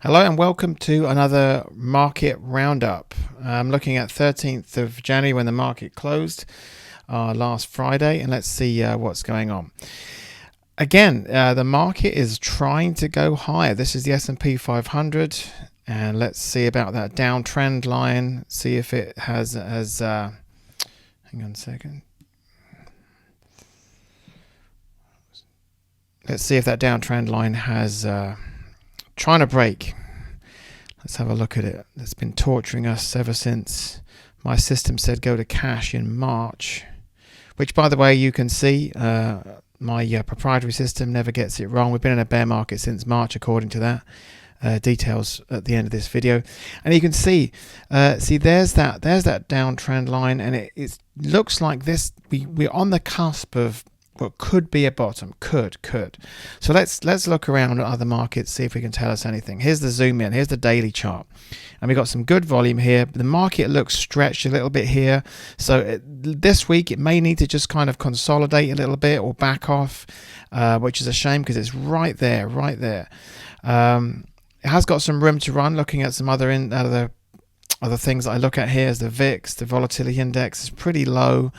Hello and welcome to another market roundup. I'm looking at 13th of January when the market closed last Friday, and let's see what's going on. Again, the market is trying to go higher. This is the S&P 500, and let's see about that downtrend line. See if it has hang on a second. Let's see if that downtrend line has trying to break. Let's have a look at it. It's been torturing us ever since my system said go to cash in March, which, by the way, you can see my proprietary system never gets it wrong. We've been in a bear market since March, according to that. Details at the end of this video, and you can see there's that downtrend line, and it looks like this. We're on the cusp of what could be a bottom. Could. So let's look around at other markets, see if we can tell us anything. Here's the zoom in. Here's the daily chart, and we've got some good volume here. The market looks stretched a little bit here, so this week it may need to just kind of consolidate a little bit or back off, which is a shame because it's right there. It has got some room to run. Looking at some other things that I look at here is the VIX, the volatility index is pretty low.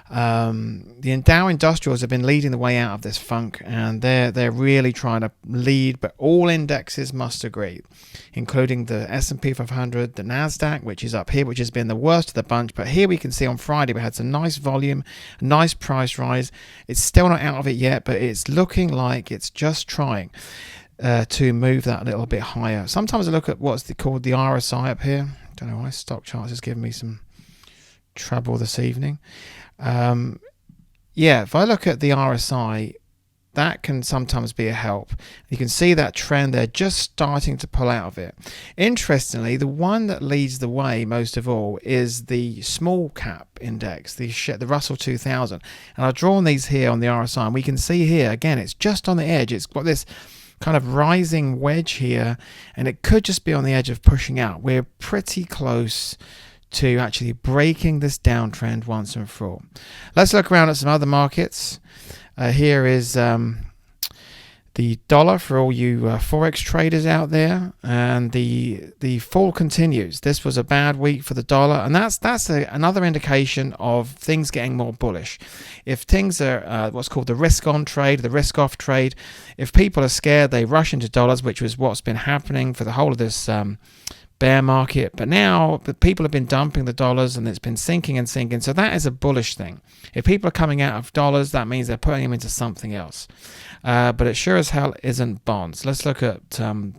The Dow Industrials have been leading the way out of this funk, and they're really trying to lead, but all indexes must agree, including the S&P 500, the Nasdaq, which is up here, which has been the worst of the bunch. But here we can see on Friday we had some nice volume, nice price rise. It's still not out of it yet, but it's looking like it's just trying to move that a little bit higher. Sometimes I look at what's called the RSI up here. Don't know why stock charts is giving me some trouble this evening. If I look at the RSI, that can sometimes be a help. You can see that trend there just starting to pull out of it. Interestingly, the one that leads the way most of all is the small cap index, the Russell 2000. And I've drawn these here on the RSI, and we can see here again it's just on the edge. It's got this kind of rising wedge here, and it could just be on the edge of pushing out. We're pretty close to actually breaking this downtrend once and for all. Let's look around at some other markets. Here is the dollar for all you forex traders out there, and the fall continues. This was a bad week for the dollar, and that's another indication of things getting more bullish. If things are what's called the risk-on trade, the risk-off trade, if people are scared, they rush into dollars, which was what's been happening for the whole of this bear market. But now the people have been dumping the dollars, and it's been sinking and sinking. So that is a bullish thing. If people are coming out of dollars, that means they're putting them into something else. But it sure as hell isn't bonds. Let's look at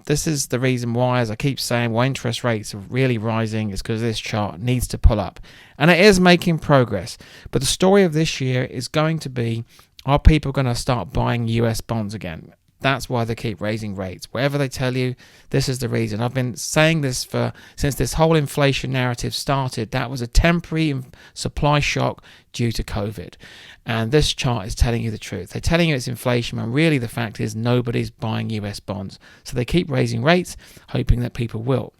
this is the reason why, as I keep saying, why interest rates are really rising is because this chart needs to pull up, and it is making progress. But the story of this year is going to be, are people going to start buying US bonds again? That's why they keep raising rates. Whatever they tell you, this is the reason. I've been saying this since this whole inflation narrative started. That was a temporary supply shock due to COVID. And this chart is telling you the truth. They're telling you it's inflation, and really the fact is nobody's buying US bonds. So they keep raising rates, hoping that people will.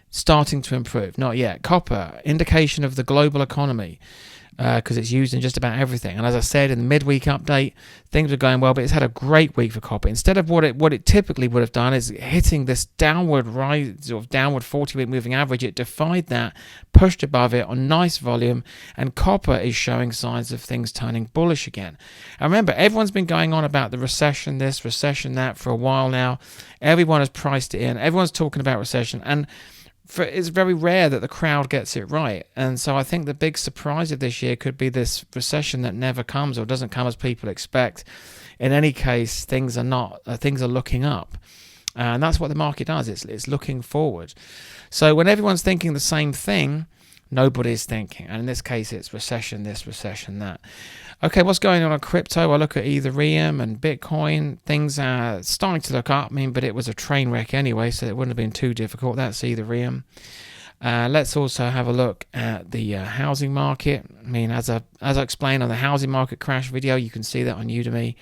Starting to improve. Not yet. Copper, indication of the global economy, because it's used in just about everything. And as I said in the midweek update, things were going well, but it's had a great week for copper. Instead of what it typically would have done is hitting this downward rise, sort of downward 40-week moving average, it defied that, pushed above it on nice volume, and copper is showing signs of things turning bullish again. And remember, everyone's been going on about the recession this, recession that for a while now. Everyone has priced it in. Everyone's talking about recession, and it's very rare that the crowd gets it right. And so I think the big surprise of this year could be this recession that never comes or doesn't come as people expect. In any case, things are looking up. And that's what the market does. It's looking forward. So when everyone's thinking the same thing, nobody's thinking. And in this case, it's recession this, recession that. Okay, what's going on crypto? I look at Ethereum and Bitcoin. Things are starting to look up. But it was a train wreck anyway, so it wouldn't have been too difficult. That's Ethereum. Let's also have a look at the housing market. As I explained on the housing market crash video, you can see that on Udemy.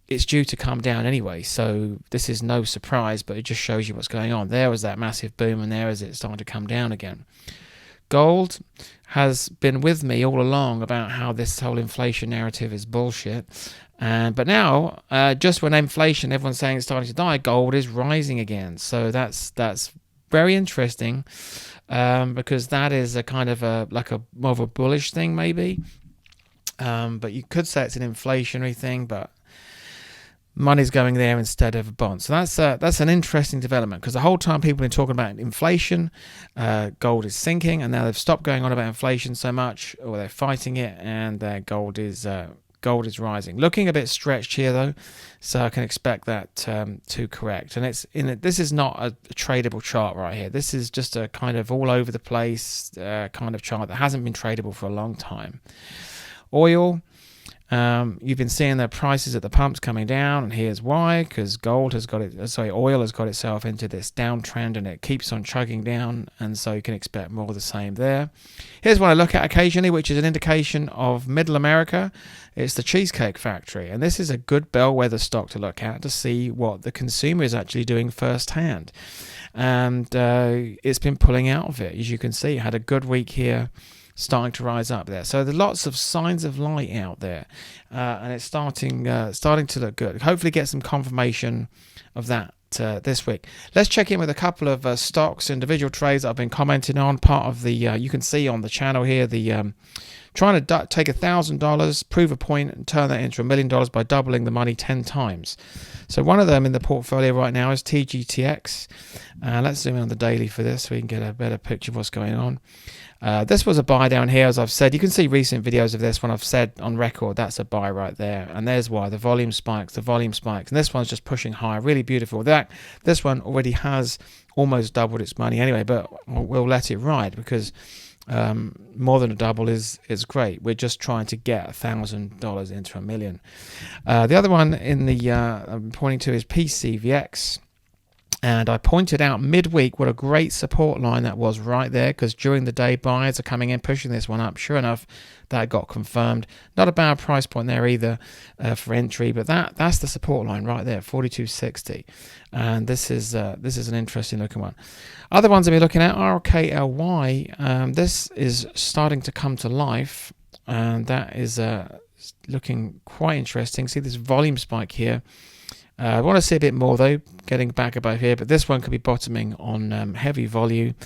It's due to come down anyway, so this is no surprise, but it just shows you what's going on. There was that massive boom, and there is it starting to come down again. Gold has been with me all along about how this whole inflation narrative is bullshit. But now, just when inflation, everyone's saying it's starting to die, gold is rising again. So that's very interesting, because that is a kind of more of a bullish thing maybe. But you could say it's an inflationary thing, but money's going there instead of bonds. So that's an interesting development, because the whole time people have been talking about inflation, gold is sinking, and now they've stopped going on about inflation so much, or they're fighting it, and gold is rising. Looking a bit stretched here though, so I can expect that to correct. And this is not a tradable chart right here. This is just a kind of all over the place kind of chart that hasn't been tradable for a long time. Oil. You've been seeing the prices at the pumps coming down, and here's why, because oil has got itself into this downtrend, and it keeps on chugging down, and so you can expect more of the same there. Here's what I look at occasionally, which is an indication of Middle America. It's the Cheesecake Factory, and this is a good bellwether stock to look at to see what the consumer is actually doing firsthand. And it's been pulling out of it, as you can see. It had a good week here, starting to rise up there. So there's lots of signs of light out there, and it's starting to look good. Hopefully get some confirmation of that this week. Let's check in with a couple of stocks, individual trades that I've been commenting on. Part of the you can see on the channel here, the trying to take $1,000, prove a point, and turn that into $1 million by doubling the money 10 times. So one of them in the portfolio right now is TQQQ. Let's zoom in on the daily for this so we can get a better picture of what's going on. This was a buy down here, as I've said. You can see recent videos of this when I've said on record that's a buy right there. And there's why. The volume spikes. And this one's just pushing higher. Really beautiful. This one already has almost doubled its money anyway, but we'll let it ride, because more than a double is great. We're just trying to get $1,000 into $1 million. The other one in the I'm pointing to is PCVX. And I pointed out midweek what a great support line that was right there, because during the day buyers are coming in pushing this one up. Sure enough, that got confirmed. Not a bad price point there either for entry, but that's the support line right there, 42.60. And this is an interesting looking one. Other ones I'll be looking at, RKLY. This is starting to come to life, and that is looking quite interesting. See this volume spike here. I want to see a bit more though, getting back above here, but this one could be bottoming on heavy volume.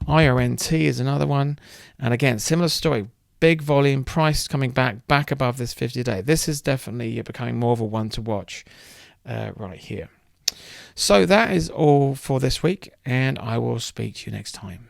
IRNT is another one, and again, similar story. Big volume, price coming back above this 50-day. This is definitely becoming more of a one to watch right here. So that is all for this week, and I will speak to you next time.